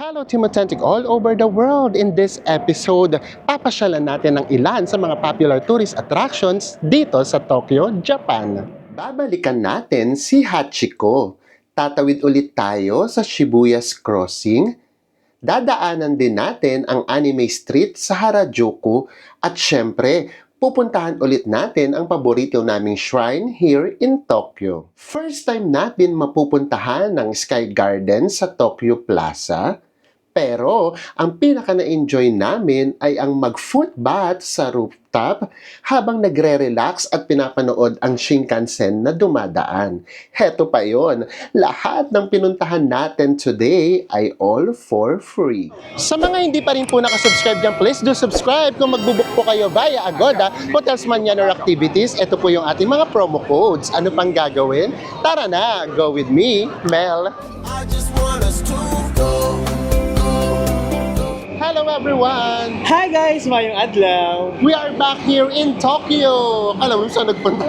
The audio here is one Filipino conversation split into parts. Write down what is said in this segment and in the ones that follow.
Hello Team Authentic all over the world! In this episode, papasyalan natin ng ilan sa mga popular tourist attractions dito sa Tokyo, Japan. Babalikan natin si Hachiko. Tatawid ulit tayo sa Shibuya's Crossing. Dadaanan din natin ang Anime Street sa Harajuku at syempre, pupuntahan ulit natin ang paborito naming shrine here in Tokyo. First time natin mapupuntahan ng Sky Garden sa Tokyo Plaza. Pero, ang pinaka na-enjoy namin ay ang mag-foot bath sa rooftop habang nagre-relax at pinapanood ang Shinkansen na dumadaan. Heto pa yon, lahat ng pinuntahan natin today ay all for free. Sa mga hindi pa rin po nakasubscribe dyan, please do subscribe. Kung magbubuk po kayo via Agoda, Hotels Manyan or Activities, ito po yung ating mga promo codes. Ano pang gagawin? Tara na, go with me, Mel. I just want us to go. Hello everyone! Hi guys! Mayong adlaw! We are back here in Tokyo! Alam mo saan nagpunta?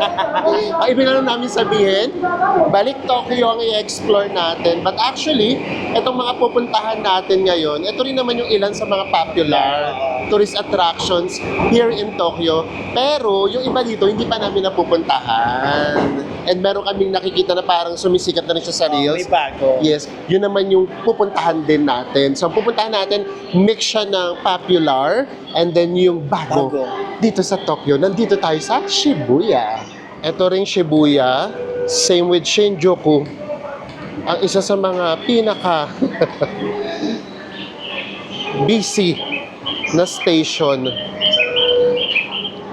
Ang ibig na namin sabihin, balik Tokyo ang i-explore natin. But actually, itong mga pupuntahan natin ngayon, ito rin naman yung ilan sa mga popular tourist attractions here in Tokyo. Pero yung iba dito, hindi pa namin napupuntahan. And meron kaming nakikita na parang sumisikat na rin siya sa Reels. May bago. Yes, yun naman yung pupuntahan din natin. So, ang pupuntahan natin, mix siya ng popular and then yung bago. Dito sa Tokyo, nandito tayo sa Shibuya. Ito ring Shibuya, same with Shinjuku. Ang isa sa mga pinaka busy na station.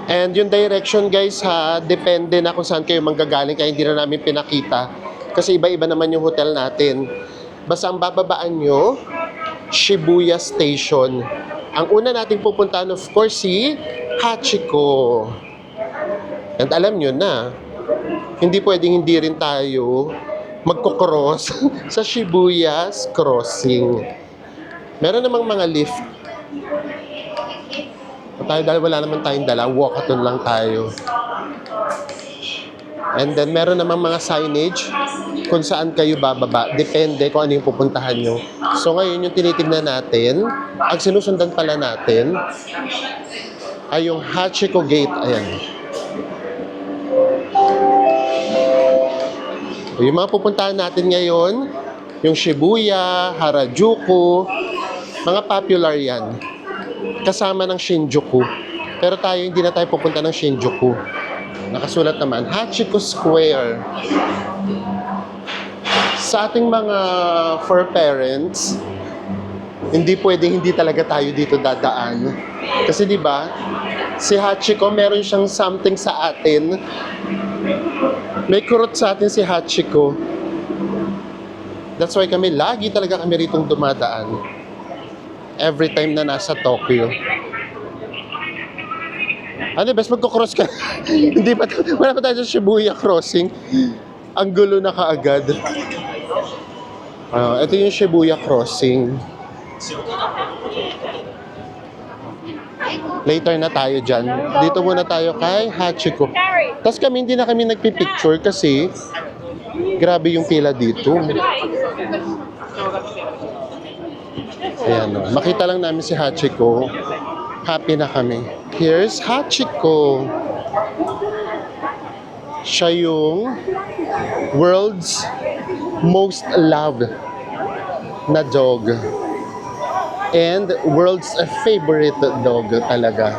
And yung direction guys ha, depende na kung saan kayo manggagaling kaya hindi na namin pinakita. Kasi iba-iba naman yung hotel natin. Basta ang bababaan nyo, Shibuya Station. Ang una nating pupuntahan of course si Hachiko. And alam nyo na, hindi pwedeng hindi rin tayo magkocross sa Shibuya's Crossing. Meron namang mga lift. Tayo dahil wala naman tayong dala, walkathon lang tayo. And then meron namang mga signage kung saan kayo bababa. Depende kung ano yung pupuntahan nyo. So ngayon yung tinitignan natin, ang sinusundan pala natin ay yung Hachiko Gate. Ayan. Yung mga pupuntahan natin ngayon, yung Shibuya, Harajuku, mga popular yan. Kasama ng Shinjuku. Pero tayo, hindi na tayo pupunta ng Shinjuku. Nakasulat naman, Hachiko Square. Sa ating mga for parents, hindi pwedeng hindi talaga tayo dito dadaan. Kasi di ba, si Hachiko meron siyang something sa atin. May kurot sa atin si Hachiko. That's why lagi talaga kami ritong dumadaan. Every time na nasa Tokyo. Ano, best magkocross ka? Hindi pa, wala pa tayo sa Shibuya Crossing. Ang gulo na kaagad. Ito yung Shibuya Crossing. Later na tayo dyan. Dito muna tayo kay Hachiko. Tapos hindi na kami nagpipicture kasi grabe yung pila dito. Ayan, no. Makita lang namin si Hachiko. Happy na kami. Here's Hachiko. Siya yung world's most loved na dog. And world's favorite dog talaga.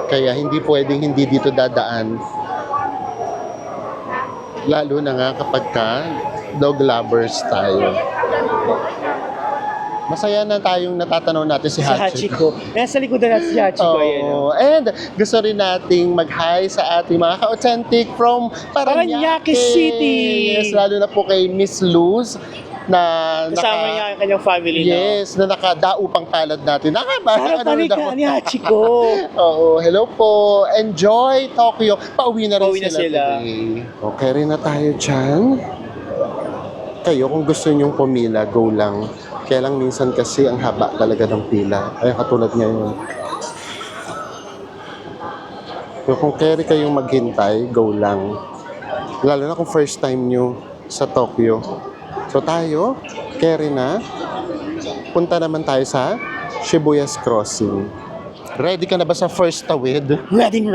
Kaya hindi pwedeng hindi dito dadaan. Lalo na nga kapag dog lovers tayo. Masaya na tayong natatanaw natin si Hachiko. Nasa likodan natin si Hachiko. Oh, and gusto rin nating mag-hi sa ating mga ka-authentic from Parañaque City. Yes, lalo na po kay Miss Luz na kasama niya ang kanyang family. Yes, na nakadaupang palad natin. Sarap ka ni Hachiko. Oo, hello po. Enjoy Tokyo. Pauwi na rin sila today. Okay rin na tayo dyan. Kayo, kung gusto nyong pumila, go lang. Kaya lang minsan kasi ang haba talaga ng pila. Ay, katulad ngayon. So, kung carry kayong maghintay, go lang. Lalo na kung first time nyo sa Tokyo. So tayo, carry na. Punta naman tayo sa Shibuya's Crossing. Ready ka na ba sa first tawid? Ready.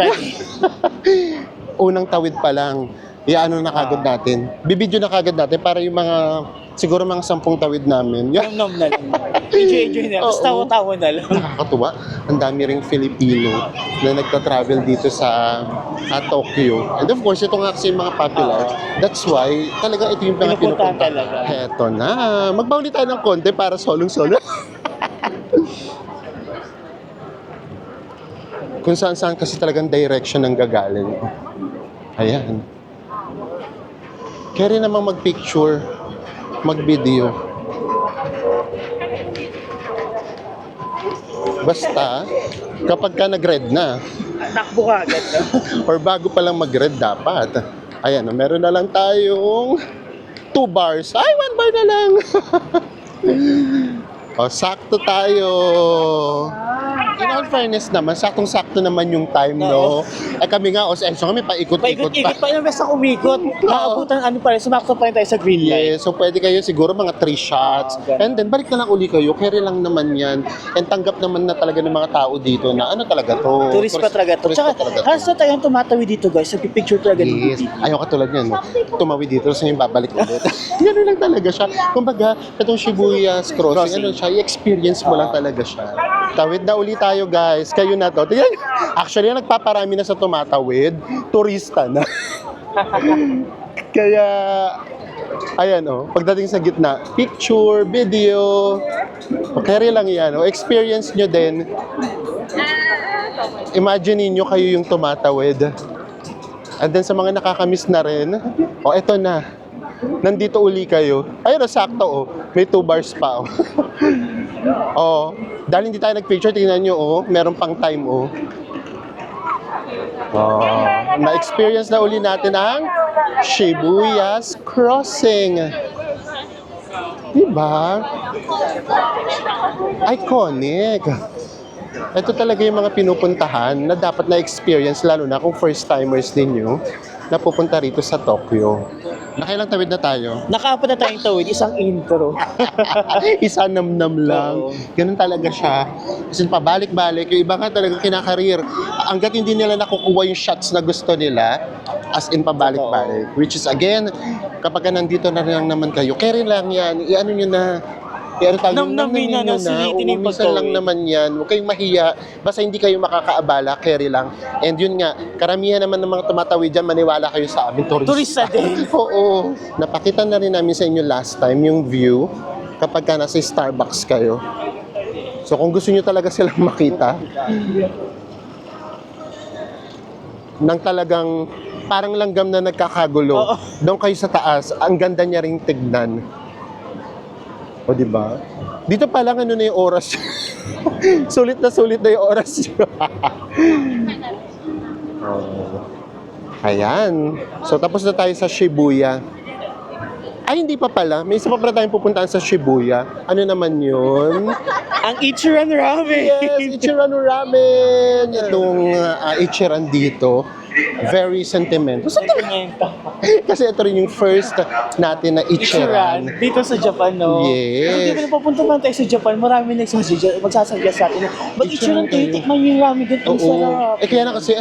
Unang tawid pa lang, iaano na kagad natin. Bibidyo na kagad natin para yung mga, siguro mga 10 tawid namin. Yan, Nom na lang. Enjoy na. Tapos Oo. tawa-tawa na lang. nakakatuwa. Ang dami ring Filipino na nagta-travel dito sa Tokyo. And of course, ito nga kasi yung mga popular. That's why, talaga ito yung mga Pinupuntahan pinupunta. talaga. Heto na. Magbauli tayo ng konti para solong-solo. Kung saan-saan kasi talagang direction ng gagaling. Ayan. Kaya rin namang mag-picture, mag-video. Basta, kapag ka nag-red na, Takbo ka agad. No? or bago pa lang mag-red dapat. Ayan, meron na lang tayong 2 bars. Ay, 1 bar na lang. O, sakto tayo. In all fairness naman, saktong-sakto naman yung time, no? Eh kami nga, so kami paikot-ikot Paikot-ikot pa yung best na umikot. Nakabutan sumakto pa rin tayo sa green light. Yeah, so pwede kayo siguro mga 3 shots. ganun. And then, balik na lang uli kayo. Carry lang naman yan. And tanggap naman na talaga ng mga tao dito na ano talaga to. Tourist pa talaga to. Tourist pa Tsaka, talaga to. halos na tayong tumatawid dito guys. Nagpipicture talaga Yes. dito. Ayaw katulad yan, no? Tumawid dito, tapos yung babalik ulit. Ganun lang talaga siya. Kumbaga, itong Shibuya's Crossing, ano siya, i-experience mo lang talaga siya. Tawid na uli tayo, guys. Kayo na to. Tingnan, actually, ang nagpaparami na sa tumatawid, turista na. Kaya, ayan, pagdating sa gitna, picture, video, carry lang yan. Experience nyo din. Imagine niyo kayo yung tumatawid. And then sa mga nakakamiss na rin, eto na. Nandito uli kayo. Ayun, sakto, may 2 bars pa, dahil hindi tayo nag-picture, tingnan nyo, meron pang time, na-experience na uli natin ang Shibuya's Crossing. Diba? Iconic. Ito talaga yung mga pinupuntahan na dapat na-experience, lalo na kung first-timers ninyo na pupunta rito sa Tokyo. Nakailang tawid na tayo? Nakaapat na tayong tawid, isang intro. Isa namnam lang. Oo. Ganun talaga siya. Kasi pabalik-balik, yung iba nga talagang kinakarir. Hanggat hindi nila nakukuha yung shots na gusto nila, as in pabalik-balik. Which is again, kapag nandito na lang naman kayo, carry lang yan, i-ano nyo na, Namnamin na, no? Sulitin yung minsan lang pagtawid. naman yan. Huwag kayong mahiya. Basta hindi kayo makakaabala, carry lang. And yun nga, karamihan naman ng mga tumatawid dyan, maniwala kayo sa amin, Turista din. Oo. Napakita na rin namin sa inyo last time yung view kapag ka nasa Starbucks kayo. So kung gusto nyo talaga silang makita, nang talagang parang langgam na nagkakagulo, Oo. doon kayo sa taas, ang ganda niya ring tignan. O, di ba? Dito pa lang ano na yung oras. sulit na yung oras. Ayan. So, tapos na tayo sa Shibuya. Ay, hindi pa pala. May isa pa pala tayong pupuntahan sa Shibuya. Ano naman yun? Ang Ichiran Ramen. Yes, Ichiran Ramen. Itong Ichiran dito, very sentimental. Kasi ito rin yung first natin na Ichiran. Ichiran. Dito sa Japan, no? Yes. Kasi di ba papunta man tayo sa Japan, marami magsasuggest sa atin. Mag-Ichiran kayo, kayo. tikman yung ramen doon. Ang sarap. Eh kaya na kasi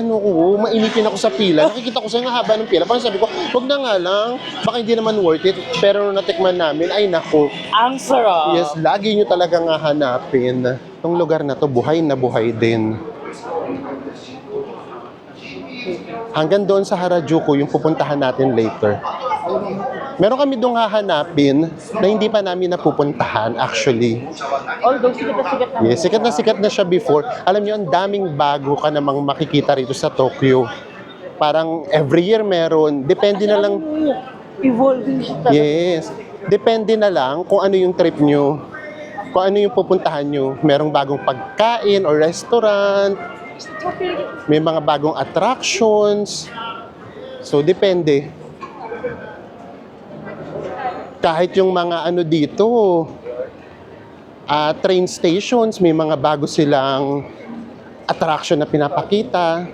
mainipin ako sa pila. Nakikita ko sa nga haba ng pila. Parang sabi ko, wag na nga lang. Baka hindi naman worth it. Pero nung natikman namin, ay naku. Ang sarap. Yes, lagi nyo talaga nga hanapin. Itong lugar na to, buhay na buhay din. Hanggang doon sa Harajuku, yung pupuntahan natin later. Meron kami doon hahanapin na hindi pa namin napupuntahan actually. Although sikat na. Yes, sikat na siya before. Alam niyo, ang daming bago ka namang makikita rito sa Tokyo. Parang every year meron. Depende na lang. Evolving siya talaga. Yes. Depende na lang kung ano yung trip nyo. Kung ano yung pupuntahan nyo. Merong bagong pagkain or restaurant. May mga bagong attractions. So, depende. Kahit yung mga ano dito, train stations, may mga bago silang attraction na pinapakita.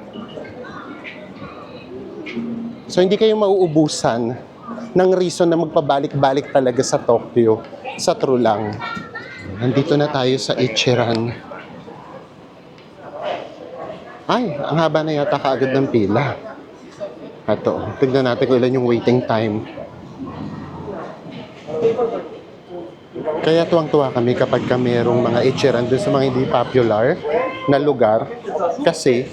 So, hindi kayo mauubusan ng reason na magpabalik-balik talaga sa Tokyo. Sa true lang. Nandito na tayo sa Ichiran. Ay, ang haba na yata kaagad ng pila. Ito, tignan natin kung ilan yung waiting time. Kaya tuwang-tuwa kami kapag mayroong mga Ichiran dun sa mga hindi popular na lugar kasi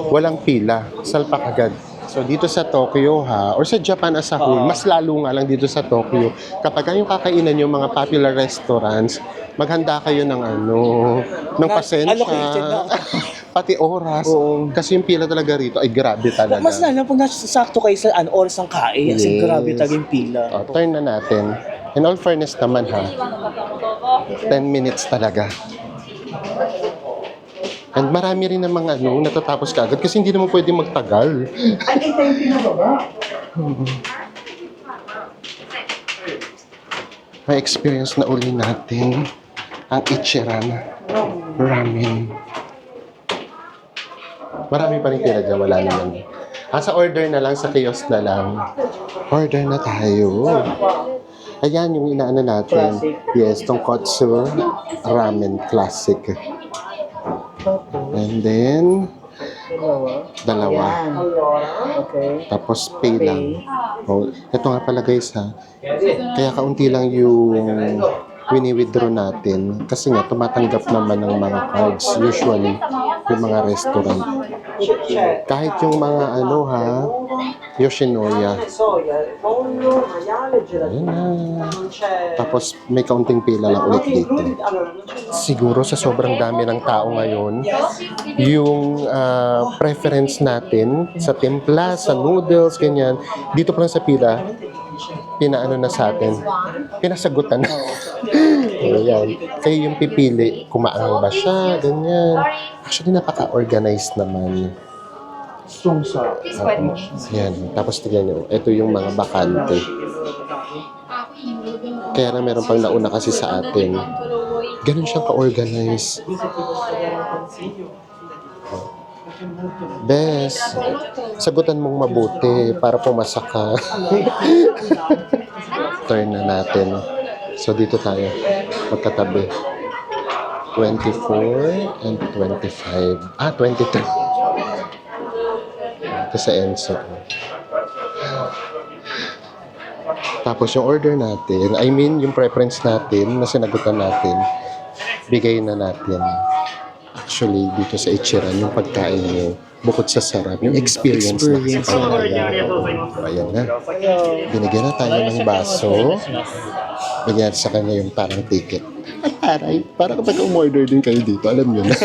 walang pila, salpak agad. So dito sa Tokyo or sa Japan as a whole, mas lalo nga lang dito sa Tokyo. Kapag yung kakainan yung mga popular restaurants, maghanda kayo ng ng pasensya, allocated na. pati oras. Oo. Kasi yung pila talaga rito ay grabe talaga. Mas lalo pag nasasakto kayo sa oras ng kain, kasi Yes. grabe talaga yung pila. Turn na natin. In all fairness naman 10 minutes talaga. And marami rin namang natatapos ka agad kasi hindi naman pwede magtagal. May experience na uli natin ang Ichiran Ramen. Marami pa rin talaga, wala naman. Sa order na lang, sa kiosk na lang. Order na tayo. Ayan yung inaano natin. Classic. Yes, Tonkotsu Ramen Classic. And then, dalawa. Okay. Tapos pay lang. Oh, ito nga pala guys kaya kaunti lang yung wini-withdraw natin. Kasi nga, tumatanggap naman ng mga cards usually yung mga restaurant. Kahit yung mga Yoshinoya. Ayan na. Tapos may kaunting pila lang ulit dito. Siguro sa sobrang dami ng tao ngayon, yung preference natin sa timpla, sa noodles, ganyan, dito pa lang sa pila, pinaano na sa atin, pinasagutan na. Ayan. Kayo yung pipili, kumaang ba siya, ganyan. Actually, napaka-organized naman. Sungsa. Ayan. Tapos tignan nyo, ito yung mga bakante. Kaya na meron pang nauna kasi sa atin. Ganun siyang ka-organize. Bes, sagutan mong mabuti para pumasa ka. Turn na natin. So dito tayo, magkatabi. 24 and 25. 23. Ito sa Enso. Tapos yung order natin, yung preference natin na sinagutan natin, bigay na natin. Actually, dito sa Ichiran, yung pagkain mo, bukod sa sarap, yung experience na kasi ayan na. Binigyan na tayo ng baso. Bigyan sa kanya yung parang ticket. Aray, para kapag umorder din kayo dito, alam nyo na.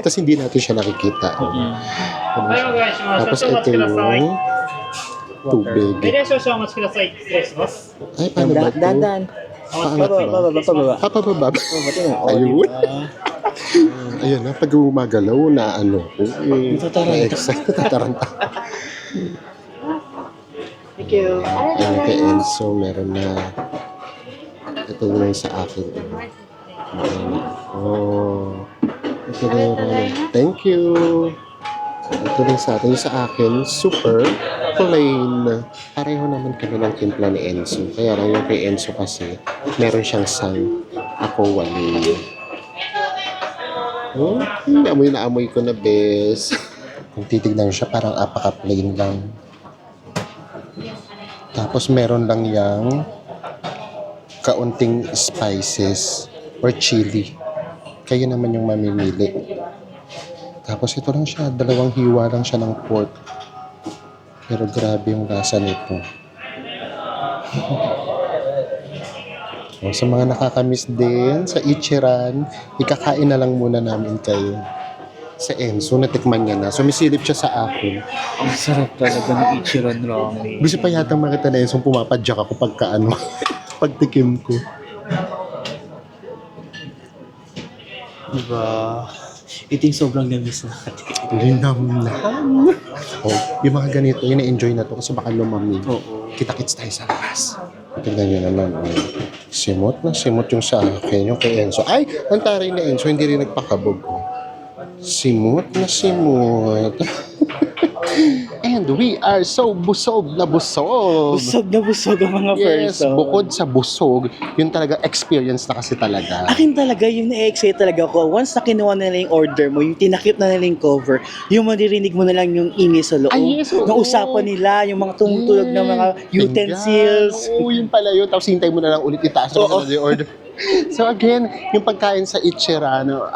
Tapos hindi natin siya nakikita. Tapos ito yung tubig. Ay, paano ba ito? Dandan. Paangat ba? Pababa. Pababa. Ayun. Ayun na, pag umagalaw na natataranta. Thank you. Ayun kay Enzo, meron na. Ito yung sa akin. Ito meron. Thank you. Ito din sa atin. Yung sa akin, super plain. Pareho naman kami ng timpla ni Enzo. Kaya lang yung kay Enzo kasi, meron siyang sang. Ako wali. Amoy na amoy ko na, bes. Kung titignan siya, parang apaka-plain lang. Tapos meron lang yang kaunting spices or chili. Kayo naman yung mamimili. Tapos ito lang siya, 2 hiwa lang siya ng pork. Pero grabe yung lasa nito. Sa mga nakakamiss din sa Ichiran, ikakain na lang muna namin kayo. Sa Enzo, natikman niya na. Sumisilip siya sa akin. Ang sarap talaga ng Ichiran Ramen. Gusto pa yata makita na Enzo, pumapadyak ako pagka pagtikim ko. Diba? Ito yung sobrang lamis natin. Linamnam. Yung mga ganito, yun na-enjoy na to kasi baka lumamig. Oo. Kita-kits tayo sa labas. Tingnan nyo naman. Simot na simot yung sa akin, yung kay Enzo. Ay, ang taray na Enzo, hindi rin nagpakabog. Simot na simot. And we are so busog na busog. Busog na busog ang mga Yes, person. bukod sa busog, yun talaga experience na kasi talaga. Akin talaga, yung na-excite talaga ako. Once na kinuha na nila yung order mo, yung tinakip na nila yung cover, yung maririnig mo na lang yung ingay sa loob. Ay, yes, oo. Yung usapan nila, yung mga tumutulog na mga utensils. Oo, yun pala yun. Tapos hintay mo na lang ulit itaas na Oo. yung order. So again, yung pagkain sa Ichira, no,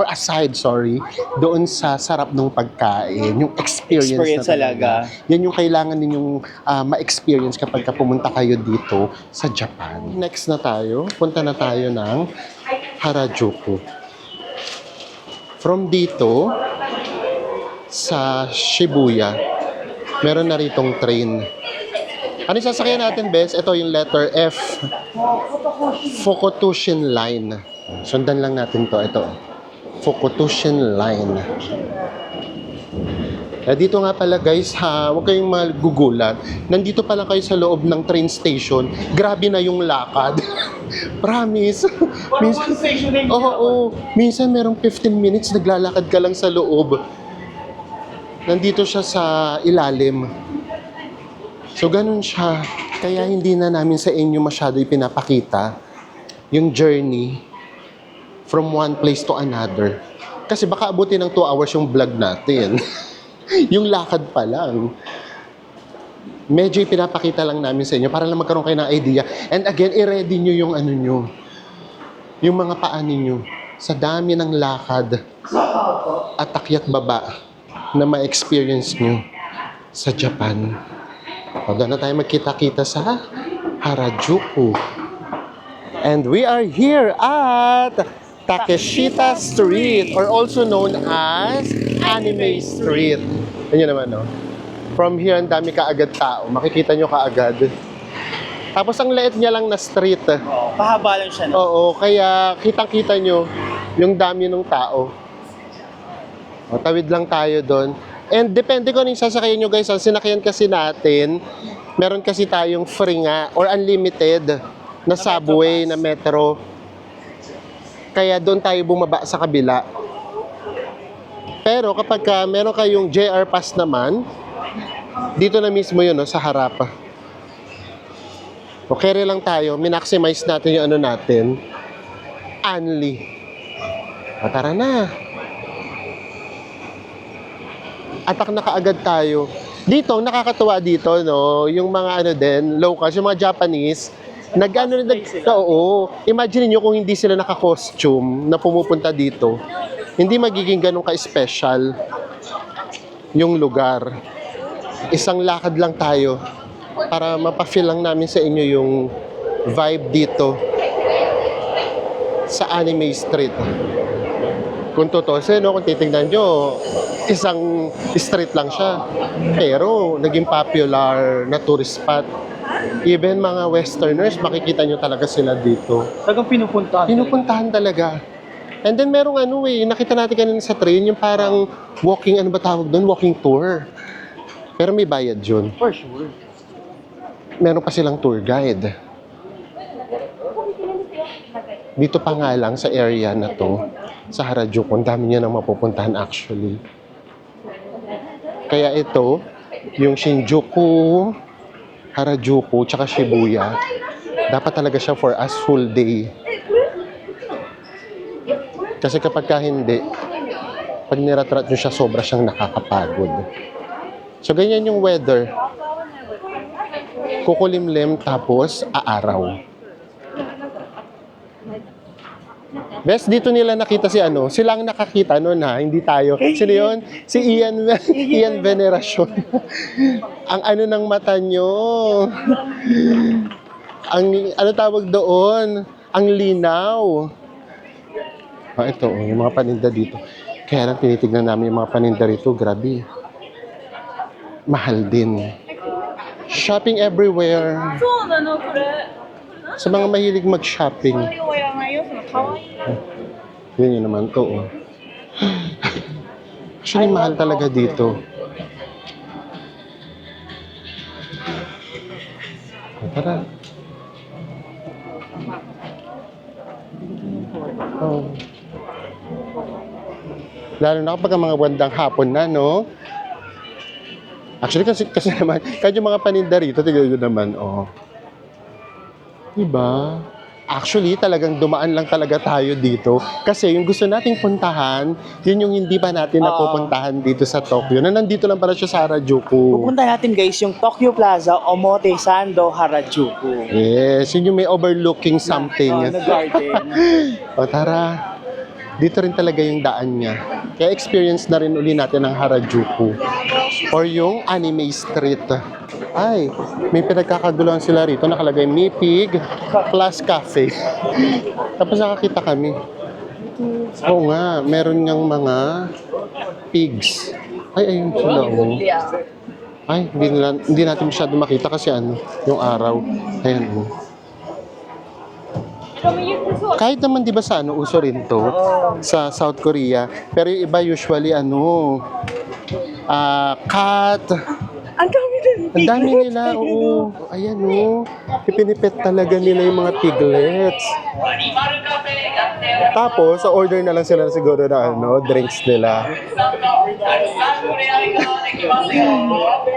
aside, doon sa sarap ng pagkain, yung experience na talaga. Yan yung kailangan ninyong ma-experience kapag pumunta kayo dito sa Japan. Next na tayo, punta na tayo ng Harajuku. From dito, sa Shibuya, meron na ritong train. Ano yung sasakyan natin, Bes? Ito yung letter F. Fukutushin Line. Sundan lang natin to. Ito. Fukutushin Line. Dito nga pala guys, huwag kayong magugulat. Nandito pala kayo sa loob ng train station. Grabe na yung lakad. Promise. Oo. Minsan merong 15 minutes naglalakad ka lang sa loob. Nandito siya sa ilalim. So, ganun siya. Kaya hindi na namin sa inyo masyado ipinapakita yung journey from one place to another. Kasi baka abutin ng 2 hours yung vlog natin. Yung lakad pa lang. Medyo ipinapakita lang namin sa inyo para lang magkaroon kayo ng idea. And again, i-ready nyo yung ano nyo. Yung mga paa ninyo. Sa dami ng lakad at akyat baba na ma-experience nyo sa Japan. O, doon na tayo magkita-kita sa Harajuku. And we are here at Takeshita Street, or also known as Anime Street. Yan naman, no? From here, ang dami kaagad tao. Makikita nyo kaagad. Tapos ang liit niya lang na street. Oo, pahaba lang siya, no? Oo, kaya kitang-kita nyo yung dami ng tao. O, tawid lang tayo doon. And depende kung ano yung sasakyan nyo guys. Ang sinakyan kasi natin, meron kasi tayong free nga or unlimited na subway, na metro. Kaya doon tayo bumaba sa kabila. Pero kapag meron kayong JR Pass naman, dito na mismo yun, no, sa harap. O carry lang tayo, minaximize natin yung ano natin. Unli. O, tara na. Atak na kaagad tayo. Dito, nakakatuwa dito, no? Yung mga ano din, locals, yung mga Japanese, oo. Imagine niyo kung hindi sila naka-costume na pumupunta dito. Hindi magiging ganun ka-special yung lugar. Isang lakad lang tayo para mapafeel lang namin sa inyo yung vibe dito sa Anime Street. Kung totoo kung titignan nyo, isang street lang siya. Pero naging popular na tourist spot. Even mga westerners, makikita nyo talaga sila dito. Talagang pinupuntahan. Pinupuntahan talaga. And then merong nakita natin kanina sa train, yung parang walking, ano ba tawag doon? Walking tour. Pero may bayad yun. For sure. Meron pa silang tour guide. Dito pa nga lang sa area na to, sa Harajuku, ang dami niya nang mapupuntahan actually. Kaya ito, yung Shinjuku, Harajuku, tsaka Shibuya, dapat talaga siya for us full day. Kasi kapag hindi, pag niratrat nyo siya, sobra siyang nakakapagod. So, ganyan yung weather. Kukulimlim, tapos aaraw. Bes, dito nila nakita si sila ang nakakita noon hindi tayo. Sino yun? Si Ian Veneracion. Ang ng mata nyo. Ang, tawag doon? Ang linaw. Ito, yung mga paninda dito. Kaya lang tinitignan namin yung mga paninda rito, grabe. Mahal din. Shopping everywhere. Sa mga mahilig mag-shopping. Yun naman to. Actually, mahal talaga dito. Tara. Oh. Lalo na kapag ang mga bandang hapon na, no? Actually, kasi naman, kahit yung mga paninda rito, tignan nyo naman, oh. Diba? Actually, talagang dumaan lang talaga tayo dito. Kasi yung gusto nating puntahan, yun yung hindi pa natin Oo. napupuntahan dito sa Tokyo. Na nandito lang pala siya sa Harajuku. Pupunta natin guys yung Tokyo Plaza, Omotesando, Harajuku. Yes, yun yung may overlooking something. Na garden. O tara, dito rin talaga yung daan niya. Kaya experience na rin uli natin ang Harajuku. Or yung Anime Street. Ay, may pinagkakaguluhan sila rito. Nakalagay Mipig plus Cafe. Tapos nakakita kami. Oo nga, meron niyang mga pigs. Ay, ayun sila. Oh. Ay, hindi natin masyado makita kasi yung araw. Ayan. Oh. Kahit naman 'di ba sa uso rin to sa South Korea, pero yung iba usually cat. Ang dami din. Ang dami nila, oo. Ayan ipinipet talaga nila yung mga piglets. Tapos, sa order na lang sila siguro na drinks nila.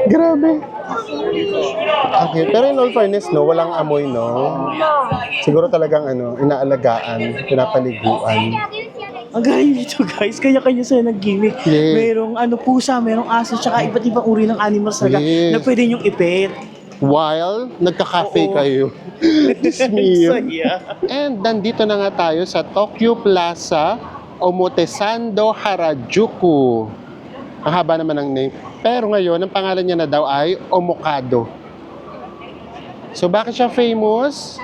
Grabe. Okay, pero in all fairness, walang amoy, Siguro talagang, inaalagaan, pinapaliguan. Ang galing dito guys, kanya-kanya sila nag-gimmick. Yeah. Merong pusa, merong aso, tsaka iba't ibang uri ng animals talaga Yes. na pwede nyong ipet. While nagka-cafe Oo. kayo. Diyos mio. Saya. And nandito na nga tayo sa Tokyo Plaza, Omotesando, Harajuku. Ang haba naman ng name. Pero ngayon, ang pangalan niya na daw ay Omokado. So bakit siya famous?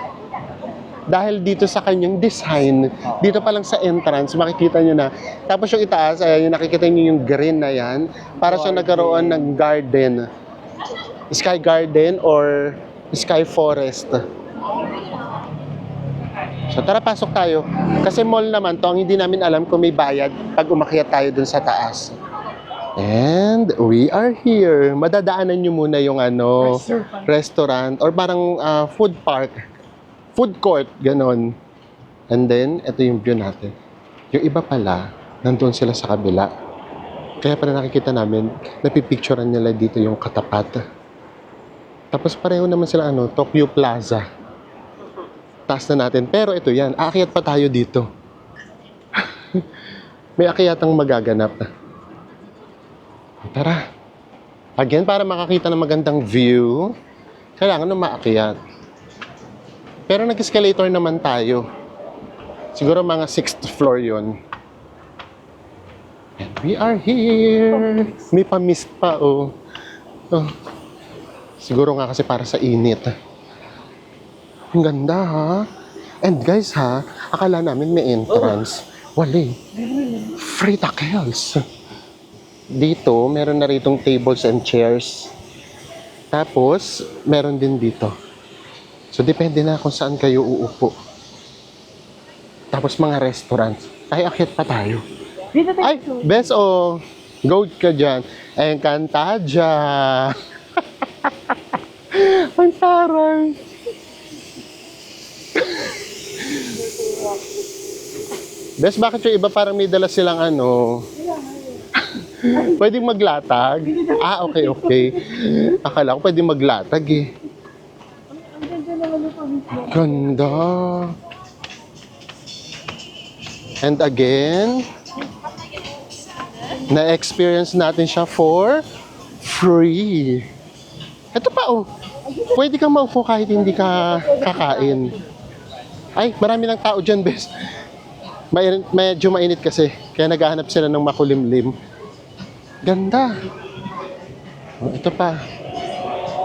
Dahil dito sa kanyang design, dito pa lang sa entrance, makikita nyo na. Tapos yung itaas, ayan, yung nakikita nyo yung green na yan, para siya nagkaroon ng garden. Sky garden or sky forest. So tara, pasok tayo. Kasi mall naman to, ang hindi namin alam kung may bayad pag umakyat tayo dun sa taas. And we are here. Madadaanan nyo muna yung restaurant or parang food park. Food court, ganon. And then, ito yung view natin. Yung iba pala, nandun sila sa kabila. Kaya pala nakikita namin, napipicturean nila dito yung katapat. Tapos pareho naman sila, Tokyo Plaza. Taas na natin. Pero ito yan, aakyat pa tayo dito. May akyatang magaganap. Tara. Again, para makakita ng magandang view, kailangan na maakyat. Pero nag-escalator naman tayo. Siguro mga 6th floor yon. And we are here. May pa-mist pa, oh. Siguro nga kasi para sa init. Ang ganda, ha? And guys, akala namin may entrance. Wali. Free takels. Dito, meron na ritong tables and chairs. Tapos, meron din dito. So, depende na kung saan kayo uupo. Tapos, mga restaurant. Ay, akyat pa tayo. Ay, best goat ka dyan. Encantadia. Ang taray. Best, bakit yung iba parang may dala silang pwedeng maglatag? Okay. Akala ko pwedeng maglatag eh. Ganda. And again, na-experience natin siya for free. Ito pa, pwede kang maupo kahit hindi ka kakain. Ay, marami ng tao dyan, bes. Medyo mainit kasi, kaya naghahanap sila ng makulimlim. Ganda. Ito pa.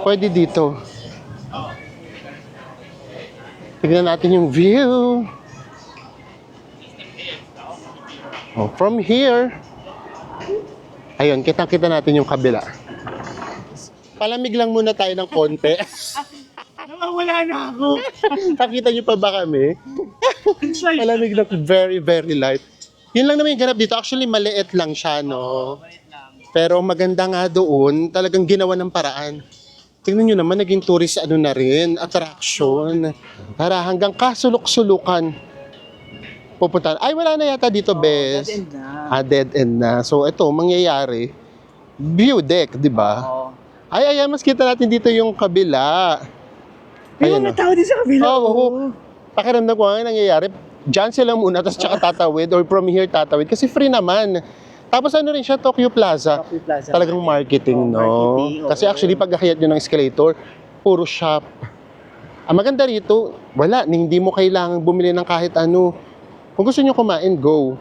Pwede dito. Tignan natin yung view. From here. Ayun, kita-kita natin yung kabila. Palamig lang muna tayo ng konti. Nawawala na ako. Nakita niyo pa ba kami? Palamig na very, very light. Yun lang naman yung ganap dito. Actually, maliit lang siya, Pero maganda nga doon, talagang ginawa ng paraan. Tingnan nyo naman, naging tourist na rin, attraction. Para hanggang kasulok-sulukan pupunta. Ay, wala na yata dito, bes. Dead end na. Dead end na. So, ito, mangyayari, view deck, di ba? Oo. Ayan, mas kita natin dito yung kabila. May Ayan, mga tao din sa kabila. Oo. Pakiramdam ko nga nangyayari, dyan sila muna, tapos tsaka tatawid, or from here tatawid, kasi free naman. Tapos ano rin siya, Tokyo Plaza. Tokyo Plaza. Talagang marketing, no? Marketing, Kasi oo. actually, pag akyat nyo ng escalator, puro shop. Ang maganda rito, wala, hindi mo kailangang bumili ng kahit ano. Kung gusto nyo kumain, go.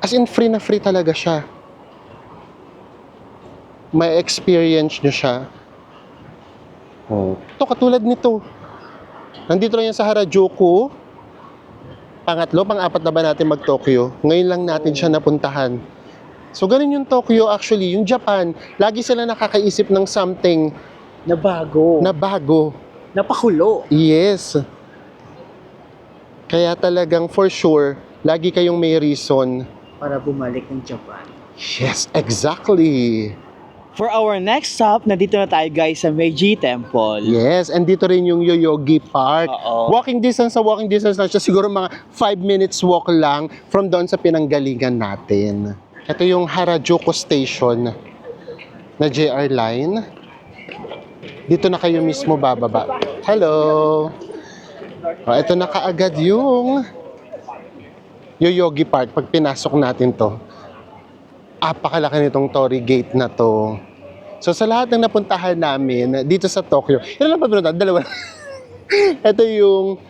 As in, free na free talaga siya. May experience nyo siya. Oh. Ito, katulad nito. Nandito lang yan sa Harajuku. Pangatlo, pang-apat na ba natin mag-Tokyo? Ngayon lang natin siya napuntahan. So, ganun yung Tokyo actually. Yung Japan, lagi sila nakakaisip ng something Na bago. na bago. Napakulo. Yes. Kaya talagang for sure, lagi kayong may reason. Para bumalik ng Japan. Yes, exactly. For our next stop, nandito na tayo guys sa Meiji Temple. Yes, and dito rin yung Yoyogi Park. Oo. Walking distance lang siya. Siguro mga 5 minutes walk lang from doon sa pinanggalingan natin. Ito yung Harajuku Station na JR Line. Dito na kayo mismo bababa. Hello! O, ito na kaagad yung Yoyogi Park. Pag pinasok natin to, apakalaki nitong Torii Gate na to. So sa lahat ng napuntahan namin dito sa Tokyo, yun lang pa pinuntahan, dalawa. Ito yung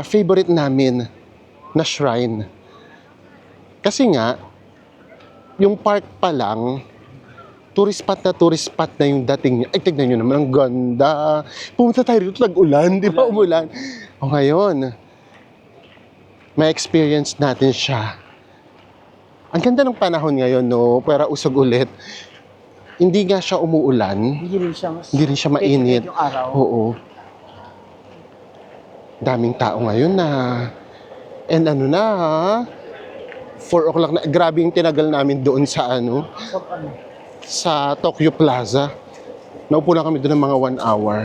favorite namin na shrine. Kasi nga, yung park pa lang, tourist spot na yung dating niya. Ay, tignan nyo naman, ang ganda. Pumunta tayo dito, nag-ulan, di ba umulan? O ngayon, may experience natin siya. Ang ganda ng panahon ngayon, no? Pero usog ulit. Hindi nga siya umuulan. Hindi rin siya mainit. Yung araw. Oo. Daming tao ngayon na. And ano na, 4 o'clock na. Grabe yung tinagal namin doon sa sa Tokyo Plaza. Naupo lang kami doon ng mga 1 hour.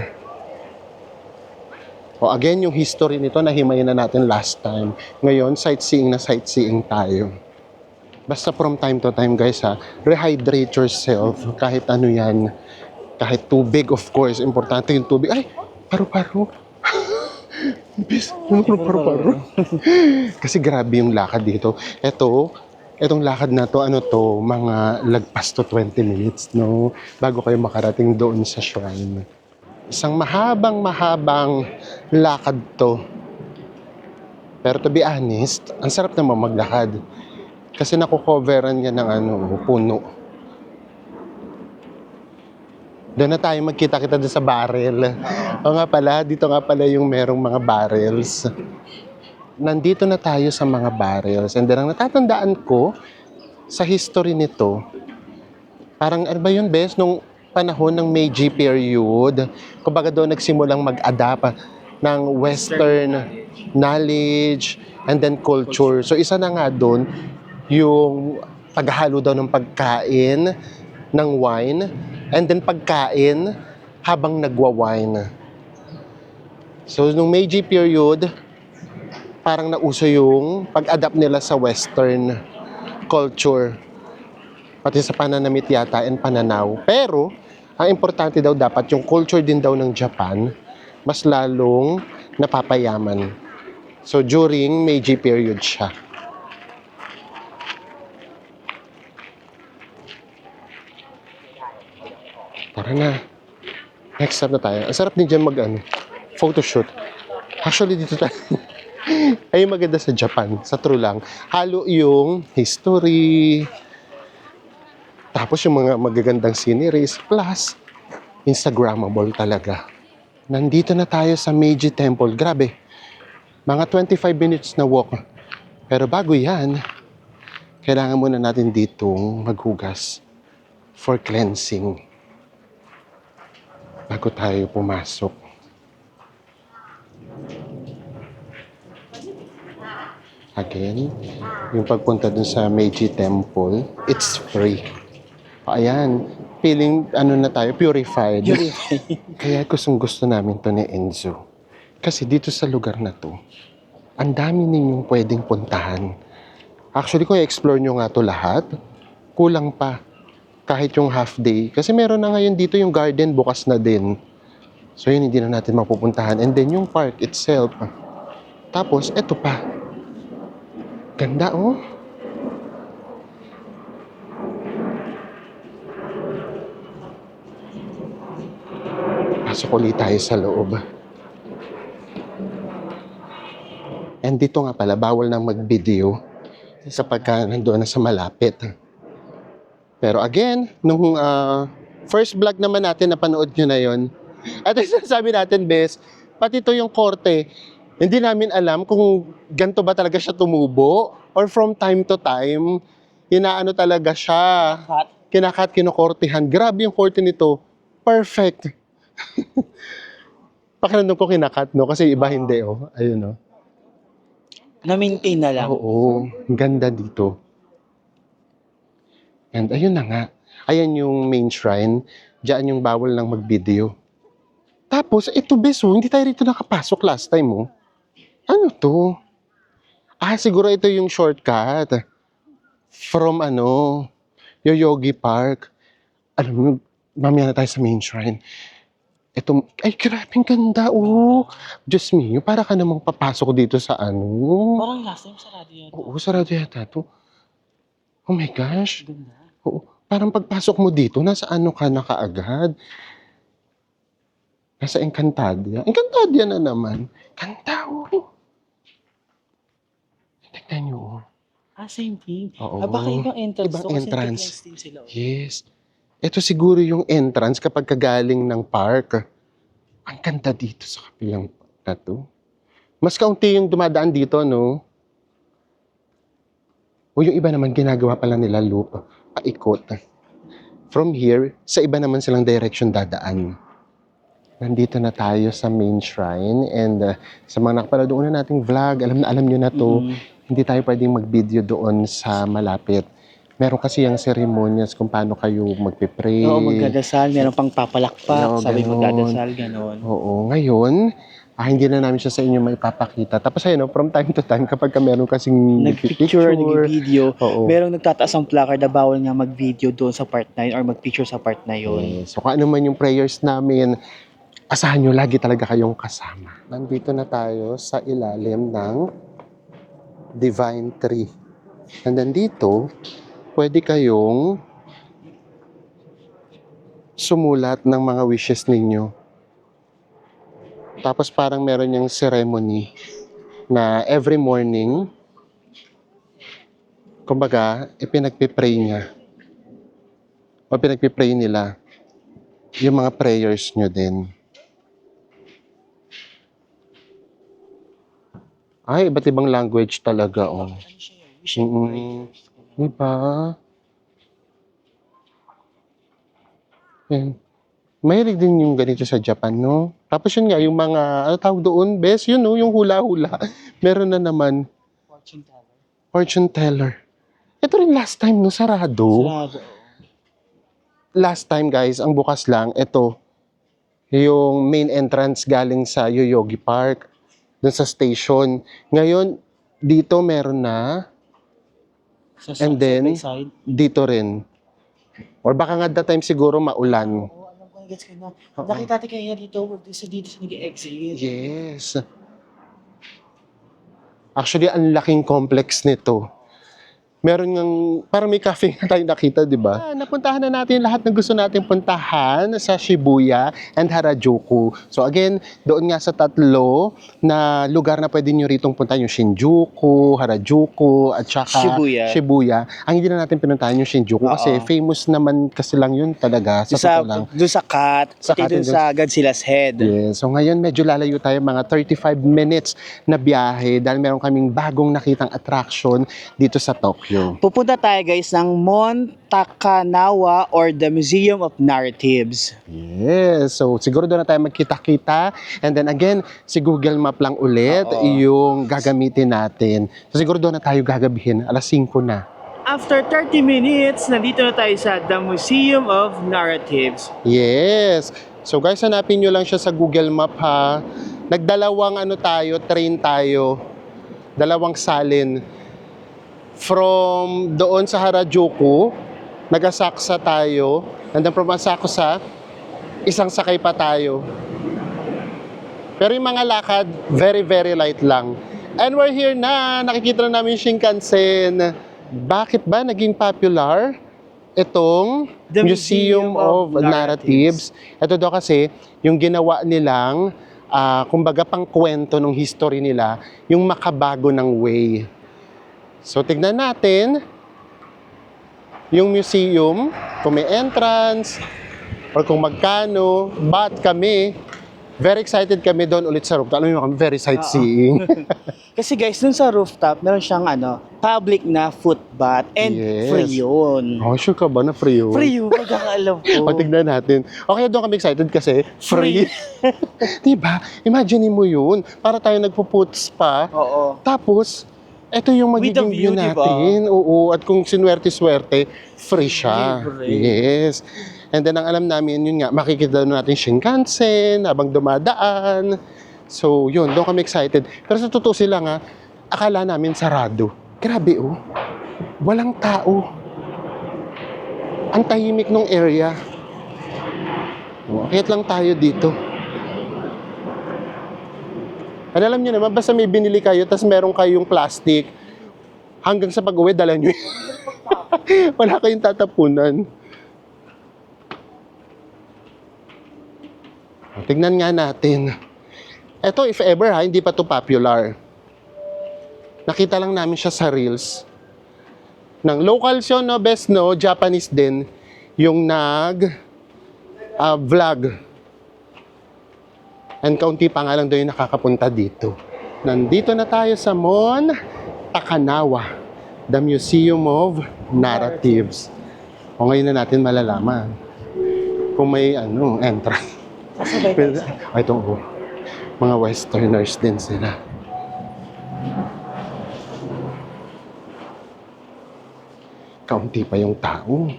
O again, yung history nito, nahimayin na natin last time. Ngayon, sightseeing na sightseeing tayo. Basta from time to time, guys, rehydrate yourself. Kahit ano yan. Kahit tubig, of course. Importante yung tubig. Ay, paru-paro. Bis, paru-paro. Kasi grabe yung lakad dito. Etong lakad na to, mga lagpas to 20 minutes, no? Bago kayo makarating doon sa shrine. Isang mahabang lakad to. Pero to be honest, ang sarap naman maglakad. Kasi nakukoveran niya ng puno. Doon na tayo magkita-kita doon sa barrel. O nga pala, dito nga pala yung merong mga barrels. Nandito na tayo sa mga barrels. And then ang natatandaan ko sa history nito, parang ano ba yun, Bes? Nung panahon ng Meiji period, kumbaga doon nagsimulang mag-adapt ng Western knowledge and then culture. So isa na nga doon, yung paghahalo daw ng pagkain, ng wine, and then pagkain habang nagwa-wine. So nung Meiji period, parang nauso yung pag-adapt nila sa Western culture. Pati sa pananamit yata and pananaw. Pero, ang importante daw dapat yung culture din daw ng Japan, mas lalong napapayaman. So, during Meiji period siya. Tara na. Next stop na tayo. Ang sarap din dyan photoshoot. Actually, dito tayo. Ay maganda sa Japan, sa true lang. Halo yung history, tapos yung mga magagandang sceneries, plus Instagrammable talaga. Nandito na tayo sa Meiji Temple. Grabe, mga 25 minutes na walk. Pero bago yan, kailangan muna natin ditong maghugas for cleansing bago tayo pumasok. Again, yung pagpunta dun sa Meiji Temple, it's free. Ayan, feeling na tayo, purified. Kaya gusto namin to ni Enzo. Kasi dito sa lugar na to, ang dami ninyong pwedeng puntahan. Actually, kung i-explore nyo nga to lahat, kulang pa. kahit yung half day. Kasi meron na ngayon dito yung garden, bukas na din. So yun, hindi na natin mapupuntahan. And then yung park itself. Tapos, eto pa. Ganda, oh. Pasok ulit tayo sa loob. And dito nga pala, bawal nang mag-video kapag nandoon na sa malapit. Pero again, nung first vlog naman natin, napanood nyo na yon. At sabi natin, Bes, pati to yung korte, hindi namin alam kung ganito ba talaga siya tumubo or from time to time, inaano talaga siya. Kinakat, kinukortehan. Grabe yung korte nito. Perfect. Pakiramdam ko kinakat, no? Kasi iba hindi, oh. Ayun, oh. Na-maintain na lang. Oo, ang ganda dito. And ayun na nga. Ayan yung main shrine. Diyan yung bawal lang mag-video. Tapos, ito beso, hindi tayo rito nakapasok last time, oh. Ano to? Siguro ito yung shortcut. From Yoyogi Park. Alam mo, mamaya na tayo sa main shrine. Ito, ay grabe ang ganda, oh. Diyos me, para ka namang papasok dito sa Parang last time sarado yan. Oo, sarado yata to. Oh my gosh. Ganda. Oo, parang pagpasok mo dito, nasa ano ka na kaagad. Nasa Encantadia. Encantadia na naman. Ganda, oh. Tignan nyo, oh. Same thing. Oo. Baka ibang entrance Ibang to kasi entrance. entrance din sila. Yes. Ito siguro yung entrance kapag kagaling ng park. Ang ganda dito sa kapilang na to. Mas kaunti yung dumadaan dito, no? O yung iba naman ginagawa pala nila loop, paikot. From here, sa iba naman silang direction dadaan. Nandito na tayo sa main shrine and sa mga nakapanood doon na nating vlog, alam nyo na to, hindi tayo pwedeng mag-video doon sa malapit. Meron kasi yung ceremonies kung paano kayo magpipray. Oo, magdadasal. Meron pang papalakpak. Oo, Sabi ganon. magdadasal, gano'n. Oo, ngayon, hindi na namin siya sa inyo maipapakita. Tapos ayun, from time to time, kapag meron kasing Nag-picture, nag-video. Oo. Merong nagtataas ang placard na bawal nga mag-video doon sa part na yun or mag-picture sa part na yun. So kung ano man yung prayers namin, asahan nyo, lagi talaga kayong kasama. Nandito na tayo sa ilalim ng Divine Tree. And then dito, pwede kayong sumulat ng mga wishes ninyo. Tapos parang meron yung ceremony na every morning, kumbaga, ipinagpipray niya. O pinagpipray nila yung mga prayers nyo din. Ay, iba't ibang language talaga, oh. Diba? Yan. Mahilig din yung ganito sa Japan, no? Tapos yun nga, yung mga, ano tawag doon, best, yun, no? Yung hula-hula. Meron na naman, Fortune teller. fortune teller. Ito rin last time, no? Sarado. Sarado. Last time, guys, ang bukas lang, ito, yung main entrance galing sa Yoyogi Park, dun sa station. Ngayon, dito meron na, and then, side. dito rin. Or baka nga that time siguro maulan. Oo, alam ko, gets ko na. Nakita natin kanina dito sa nag-exit. Yes. Actually, ang laking complex nito. Meron ng, parang may cafe na tayo nakita, di ba? Napuntahan na natin lahat ng gusto natin puntahan sa Shibuya and Harajuku. So again, doon nga sa tatlo na lugar na pwede nyo ritong puntahan, yung Shinjuku, Harajuku, at saka Shibuya. Ang hindi na natin pinuntahan yung Shinjuku kasi famous naman kasi lang yun talaga. Sa totoo lang. Doon sa Cat, pati doon sa Godzilla's Head. Yes. So ngayon, medyo lalayo tayo, mga 35 minutes na biyahe dahil meron kaming bagong nakitang attraction dito sa Tokyo. Pupunta tayo guys ng Mont Takanawa or the Museum of Narratives. Yes. So siguro doon na tayo magkita-kita. And then again, si Google Map lang ulit yung gagamitin natin. So siguro doon na tayo gagabihin. Alas 5 na. After 30 minutes, nandito na tayo sa the Museum of Narratives. Yes. So guys, hanapin nyo lang siya sa Google Map, ha. Nagdalawang train tayo. Dalawang salin. From doon sa Harajuku, Nagasaksa tayo. And then from Asakusa, isang sakay pa tayo. Pero yung mga lakad, very, very light lang. And we're here na. Nakikita na namin yung Shinkansen. Bakit ba naging popular itong The Museum of Narratives? Ito daw kasi, yung ginawa nilang, kumbaga pang kwento ng history nila, yung makabago ng way. So, tignan natin yung museum, kung may entrance, or kung magkano, but kami, very excited kami doon ulit sa rooftop. Alam mo kami, very sightseeing. Kasi guys, dun sa rooftop, meron siyang public na footbath and Yes. free yun. Oh, sure ka ba na free yun? Free yun, pagkakaalam ko. O, tignan natin. Okay, doon kami excited kasi free. Diba? Imagine mo yun. Para tayo nagpo-puts pa. Oo. Tapos, ito yung With the magiging view, view diba? natin. Oo, at kung sinuwerte-swerte, free siya. Libre. Yes. And then, ang alam namin, yun nga, makikita natin Shinkansen habang dumadaan. So, yun, doon kami excited. Pero sa totoo sila nga, akala namin sarado. Grabe, oh. Walang tao. Ang tahimik nung area. Akyat lang tayo dito. At alam nyo naman, basta may binili kayo, tapos meron kayong plastic, hanggang sa pag-uwi, dala nyo yun. Wala kayong tatapunan. Tignan nga natin. Ito, if ever hindi pa to popular. Nakita lang namin siya sa Reels. Ng locals yun, no, best, no, Japanese din, yung vlog. And kaunti pa nga lang daw yung nakakapunta dito. Nandito na tayo sa Mon Takanawa, the Museum of Narratives. O ngayon na natin malalaman kung may entrance. Pero, ito, mga westerners din sila. Kaunti pa yung tao.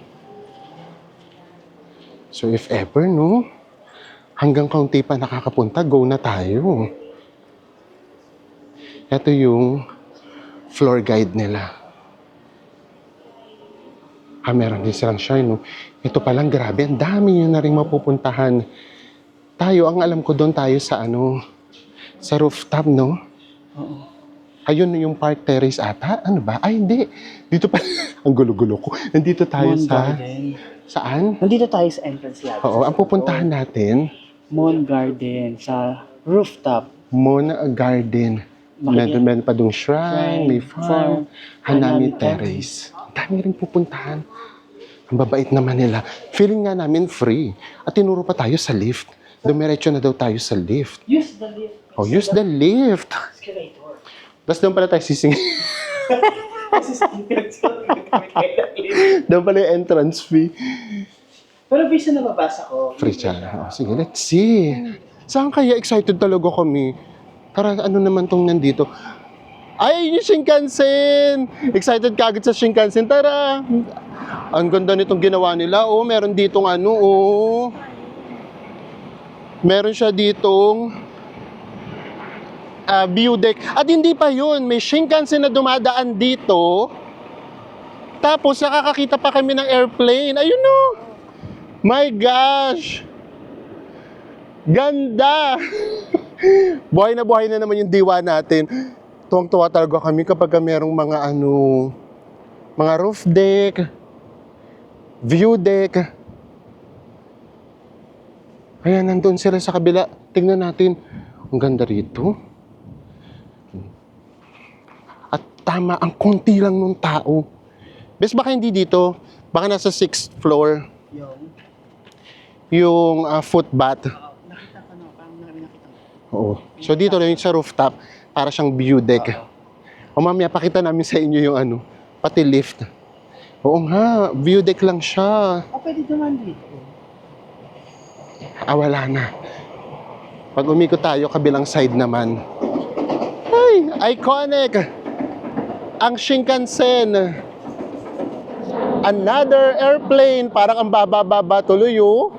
So if ever, no, hanggang kaunti pa nakakapunta, go na tayo. Ito yung floor guide nila. Meron din silang shrine, no. Ito palang grabe, ang dami yun na rin mapupuntahan. Tayo, ang alam ko doon tayo sa sa rooftop, no? Oo. Ayun yung Park Terrace ata. Ano ba? Ay, hindi. Dito pa. Ang gulo-gulo ko. Nandito tayo Mon sa... Garden. Saan? Nandito tayo sa entrance lobby. Oo, ang pupuntahan natin, Mon Garden, sa rooftop. Mon Garden. Meron pa dong shrine, may farm, Hanami Terrace. Ang dami rin pupuntahan. Ang babait naman nila. Feeling nga namin free. At tinuro pa tayo sa lift. Dumiretso na daw tayo sa lift. Use the lift. Oh, use the lift. Escalator. Tapos doon pala tayo sisingin. Doon pala yung entrance fee. Pero bisa nababasa ko. Free siya. Oh, sige, let's see. Saan kaya excited talaga kami? Tara, ano naman tong nandito? Ay, yung Shinkansen! Excited ka agad sa Shinkansen. Tara! Ang ganda nitong ginawa nila. Oh, meron ditong oh. Meron siya ditong view deck. At hindi pa yun. May Shinkansen na dumadaan dito. Tapos, nakakakita pa kami ng airplane. Ayun no! My gosh! Ganda! Buhay na naman yung diwa natin. Tuwang-tuwa talaga kami kapag merong mga mga roof deck, view deck. Ayan, nandun sila sa kabila. Tingnan natin. Ang ganda rito. At tama, ang konti lang nung tao. Bes, baka hindi dito. Baka nasa 6th floor. Yung footbath. Nakita ko na, parang nakita ko. Oo. So dito na yung sa rooftop, para siyang view deck. O mamaya, pakita namin sa inyo yung pati lift. Oo nga, view deck lang siya. Pwede naman dito. Wala na. Pag umikot tayo, kabilang side naman. Ay, iconic! Ang Shinkansen. Another airplane. Parang ang baba-baba tuloy, oh.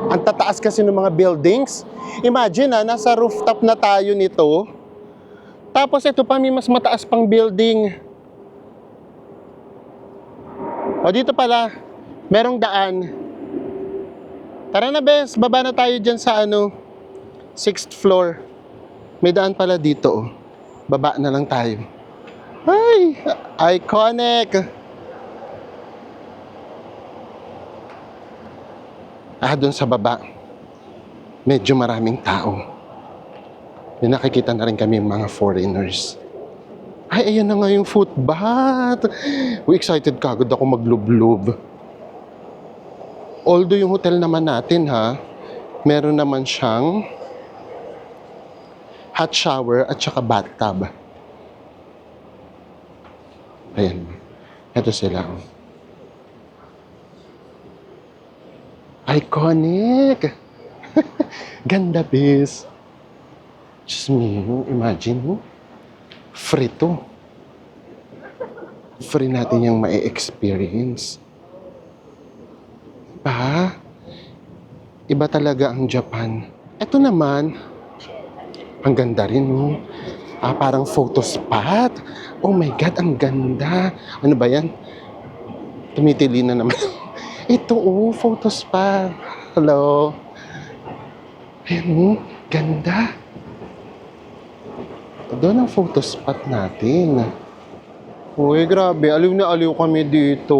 Ang tataas kasi ng mga buildings. Imagine nasa rooftop na tayo nito. Tapos ito pa, may mas mataas pang building. O dito pala, merong daan. Tara na, Bes. Baba na tayo dyan sa 6th floor. May daan pala dito. Oh. Baba na lang tayo. Ay! Iconic! Doon sa baba. Medyo maraming tao. May nakikita na rin kami mga foreigners. Ay, ayan na nga yung footbath. Uy, excited kagad ako maglublob. Although yung hotel naman natin meron naman siyang hot shower at saka bathtub. Ayan. Ito sila. Iconic! Ganda, bis. Just me, imagine mo. Free to. Free natin yung ma-experience. Iba talaga ang Japan. Ito naman, ang ganda rin, no? Parang photo spot. Oh my God, ang ganda. Ano ba yan? Tumitili na naman. Ito, photo spot. Hello. Ayan, ganda. Doon ang photo spot natin. Uy, grabe. Aliw na aliw kami dito.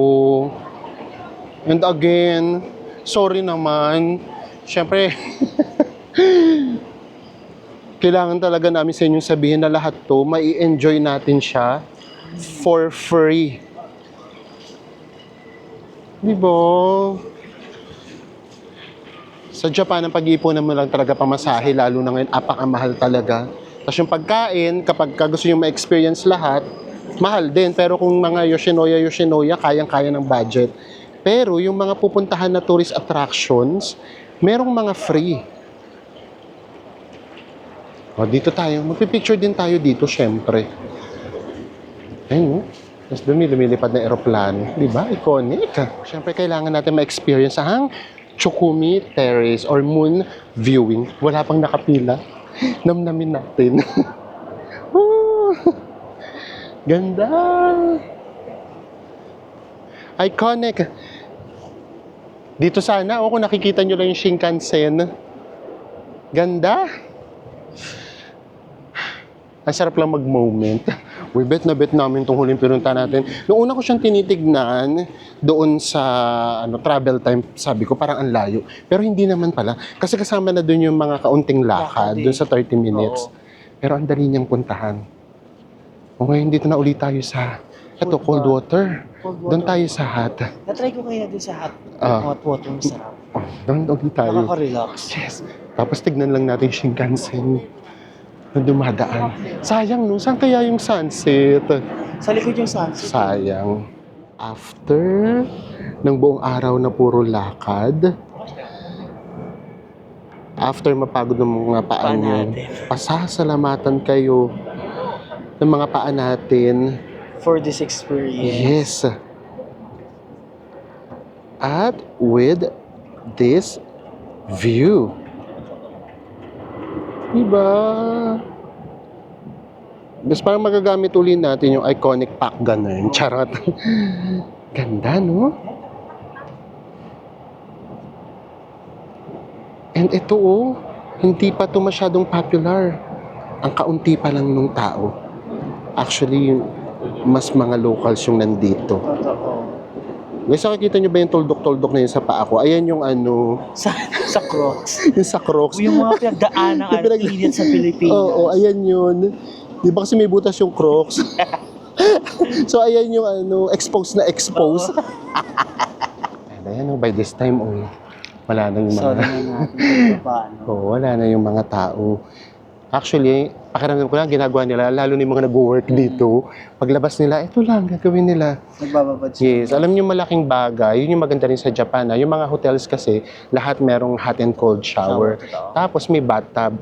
And again, sorry naman. Siyempre, kailangan talaga namin sa inyong sabihin na lahat to, mai-enjoy natin siya for free. Diba? Sa Japan, ang pag-iipunan mo lang talaga pamasahe, lalo na ngayon, apakamahal talaga. Tapos yung pagkain, kapag gusto nyo ma-experience lahat, mahal din. Pero kung mga Yoshinoya, kayang-kaya ng budget. Pero yung mga pupuntahan na tourist attractions, merong mga free. O, dito tayo. Magpipicture din tayo dito, syempre. Ayun, Tapos lumilipad na aeroplano. Diba? Iconic. Syempre, kailangan natin ma-experience ang Chukumi Terrace or moon viewing. Wala pang nakapila. Namnamin natin. Ganda! Iconic! Dito sana, kung nakikita nyo lang yung Shinkansen. Ganda! Ang sarap lang mag-moment. Uy, bet namin itong huling pinunta natin. Noong una ko siyang tinitignan doon sa travel time, sabi ko parang ang layo. Pero hindi naman pala. Kasi kasama na doon yung mga kaunting lakad, doon sa 30 minutes. Pero ang dali niyang puntahan. O ngayon, dito na ulit tayo sa cold water. Doon tayo sa hot. Na-try ko kaya din sa hot water, masarap. Doon ulit tayo. Nakaka-relax. Yes. Tapos tignan lang natin yung Shinkansen na dumadaan. Sayang, no? Saan kaya yung sunset? Sa likod yung sunset. Sayang. After ng buong araw na puro lakad, after mapagod ng mga paa nyo, pasasalamatan kayo ng mga paa natin. For this experience. Yes. At with this view. Diba? Mas parang magagamit ulit natin yung iconic pack gun. Charot. Ganda, no? And ito, hindi pa to masyadong popular. Ang kaunti pa lang nung tao. Actually, mas mga locals yung nandito. Totoo. Guys, nakikita nyo ba yung tuldok-tuldok na yun sa paa ko? Ayan yung Sa Crocs. yung sa Crocs. Yung mga pinagdaan ng init sa Pilipinas. Oo, ayan yun. Di ba kasi may butas yung Crocs? So, ayan yung exposed na exposed. Ayan, by this time, wala na yung mga... Sorry na natin. Wala na yung mga tao. Actually, pakiramdam ko lang, ginagawa nila, lalo na yung mga nag-work dito, paglabas nila, ito lang, gagawin nila. Nagbababad siya. Yes, alam niyo malaking bagay, yun yung maganda rin sa Japan. Yung mga hotels kasi, lahat merong hot and cold shower. Tapos may bathtub.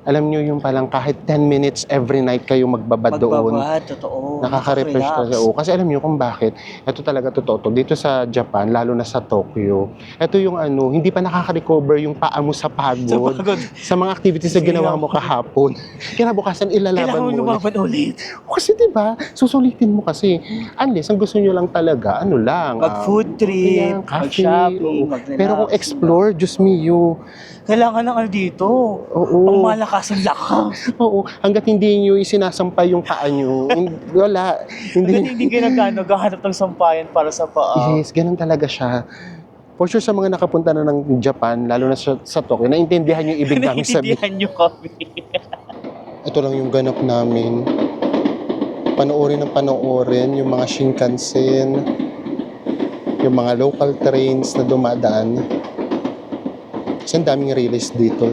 Alam nyo yung palang kahit 10 minutes every night kayo magbabad doon. Magbabad, totoo. Nakaka-refresh Relax. talaga. Oo, kasi alam niyo kung bakit. Ito talaga totoo to. Dito sa Japan, lalo na sa Tokyo, ito yung hindi pa nakaka-recover yung paa mo sa pagod. Sa mga activities na ginawa mo kahapon. Kinabukasan ilalaban Kailangan mo mo. lumaban ulit. Kasi 'di ba, susulitin mo kasi. Unless ang gusto niyo lang talaga, Mag-food trip, ayan, cafe, mag-shopping, oo. mag-relax. Pero kung explore, Diyos mio. Kailangan ng dito. Oo. Pang malakas ang lakas. Oo, hangga't hindi niyo isinasampay yung paa niyo, wala. Hindi gahanap ng sampayan para sa paa. Yes, ganun talaga siya. For sure sa mga nakapunta na ng Japan, lalo na sa Tokyo, naintindihan yung ibig namin sabihin. Naintindihan nyo kami. Ito lang yung ganap namin. Panoorin yung mga Shinkansen, yung mga local trains na dumadaan. Kasi ang daming relays dito.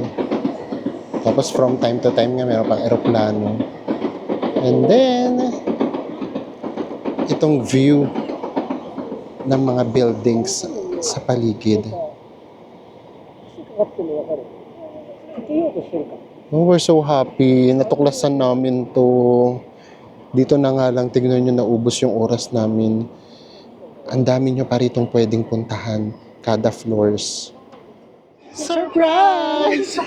Tapos from time to time nga meron pang eroplano. And then, itong view ng mga buildings sa paligid. Oh, we're so happy. Natuklasan namin to. Dito na nga lang, tignan nyo, naubos yung oras namin. Ang dami nyo pa ritong pwedeng puntahan. Kada floors. Surprise!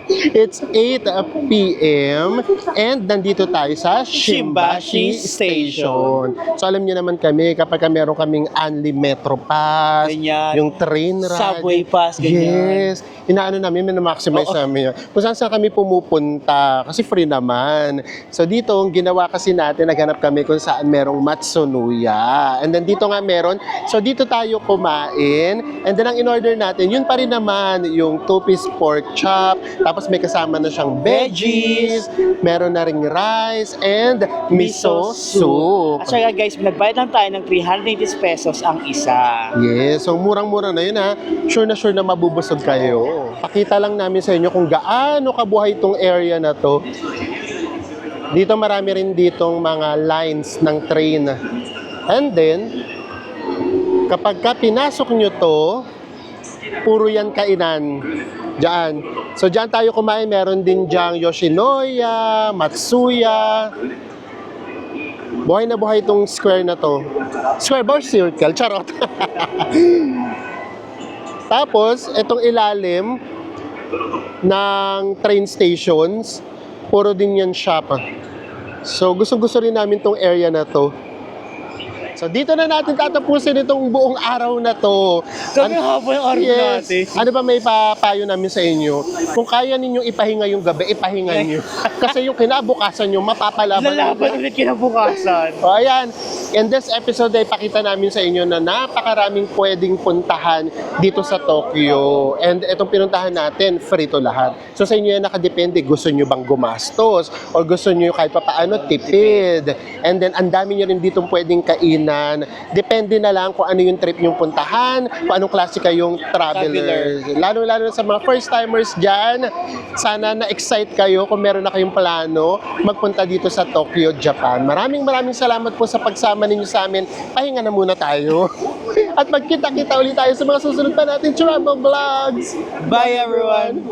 It's 8 p.m. and nandito tayo sa Shimbashi Station. So alam niyo naman kami, kapag meron kaming Only Metro Pass, Ganyan. yung train ride, Subway pass, ganyan. yes, inaano namin, minamaximize namin yun. Kung saan kami pumupunta, kasi free naman. So dito, ang ginawa kasi natin, naghanap kami kung saan merong Matsunuya. And then dito nga meron, so dito tayo kumain. And then ang in-order natin, yun pa rin naman, yung 2-piece pork chop, tapos may kasama na siyang veggies, meron na ring rice, and miso soup. At saka guys, nagbayad lang tayo ng 380 pesos ang isa. Yes, so murang-mura na yun ha. Sure na mabubusog kayo. Pakita lang namin sa inyo kung gaano kabuhay itong area na to. Dito marami rin ditong mga lines ng train. And then, kapag pinasok nyo to, puro yan kainan. Diyan. So diyan tayo kumain. Meron din diyang Yoshinoya, Matsuya. Buhay na buhay itong square na to. Square ba or circle? Charot. Tapos, itong ilalim ng train stations, puro din yan shop. So, gusto rin namin tong area na to. So, dito na natin tatapusin itong buong araw na to. Kami haba yung araw natin. Ano ba may papayo namin sa inyo? Kung kaya ninyong ipahinga yung gabi, ipahinga nyo. Kasi yung kinabukasan nyo, mapapalaban. Lalaban ulit kinabukasan. So, ayan. In this episode ay pakita namin sa inyo na napakaraming pwedeng puntahan dito sa Tokyo. And itong pinuntahan natin, free to lahat. So sa inyo yan nakadepende. Gusto nyo bang gumastos? O gusto nyo kahit papaano tipid? And then ang dami nyo rin dito pwedeng kainan. Depende na lang kung ano yung trip yung puntahan, kung anong klase kayong travelers. Lalo-lalo sa mga first-timers dyan, sana na-excite kayo kung meron na kayong plano magpunta dito sa Tokyo, Japan. Maraming salamat po sa pagsama ninyo sa amin. Pahinga na muna tayo. At magkita-kita ulit tayo sa mga susunod pa nating travel vlogs. Bye everyone!